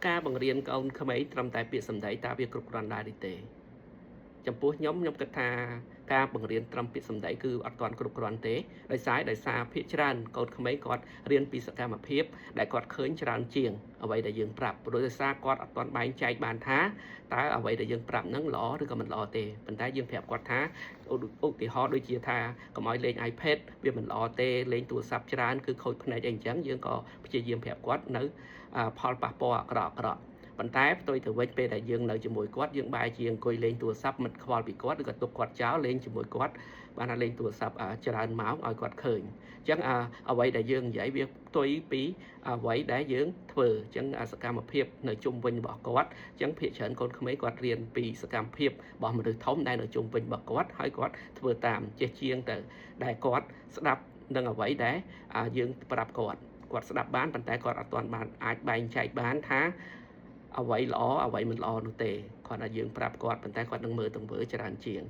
ការបង្រៀនកូនក្មេងត្រឹមតែពាក្យសម្ដីតើវាគ្រប់គ្រាន់ដែរឬទេចំពោះខ្ញុំគិតថាការបង្រៀនត្រឹមពាក្យសម្ដីគឺអត់ទាន់គ្រប់គ្រាន់ទេដោយសារភាគច្រើនកូនក្មេងគាត់រៀនពីសកម្មភាពដែលគាត់ឃើញច្រើនជាងអ្វីដែលយើងប្រាប់ព្រោះដោយសារគាត់អត់ទាន់បែងចែកបានថាតើអ្វីដែលយើងប្រាប់ហ្នឹងល្អឬក៏មិនល្អទេប៉ុន្តែយើងប្រាប់គាត់ថាឧទាហរណ៍ដូចជាថាកុំឲ្យលេង iPad វាមិនល្អទេលេងទូរស័ព្ទច្រើនគឺខូចភ្នែកអីអញ្ចឹងយើងក៏ព្យាយាមប្រាប់គាត់នៅផលប៉ះពាល់អាក្រក់ប៉ុន្តែផ្ទុយទៅវិញពេលដែលយើងនៅជាមួយគាត់យើងបែរជាអង្គុយលេងទូរស័ព្ទមិនខ្វល់ពីគាត់ឬក៏ទុកគាត់ចោលលេងជាមួយគាត់បានថាលេងទូរស័ព្ទច្រើនម៉ោងឲ្យគាត់ឃើញអញ្ចឹងអ្វីដែលយើងនិយាយវាផ្ទុយពីអ្វីដែលយើងធ្វើអញ្ចឹងសកម្មភាពនៅជុំវិញរបស់គាត់អញ្ចឹងភាគច្រើនកូនក្មេងគាត់រៀនពីសកម្មភាពរបស់មនុស្សធំដែលនៅជុំវិញរបស់គាត់ហើយគាត់ធ្វើតាមចេះជាងទៅដែលគាត់ស្ដាប់នឹងអ្វីដែលយើងប្រាប់គាត់ស្ដាប់បានប៉ុន្តែគាត់អត់ទាន់បានអាចបែងចែកបានថាអ្វីល្អអ្វីមិនល្អនោះទេគាត់ថាយើងប្រាប់គាត់ប៉ុន្តែគាត់នឹងមើលទង្វើច្រើនជាង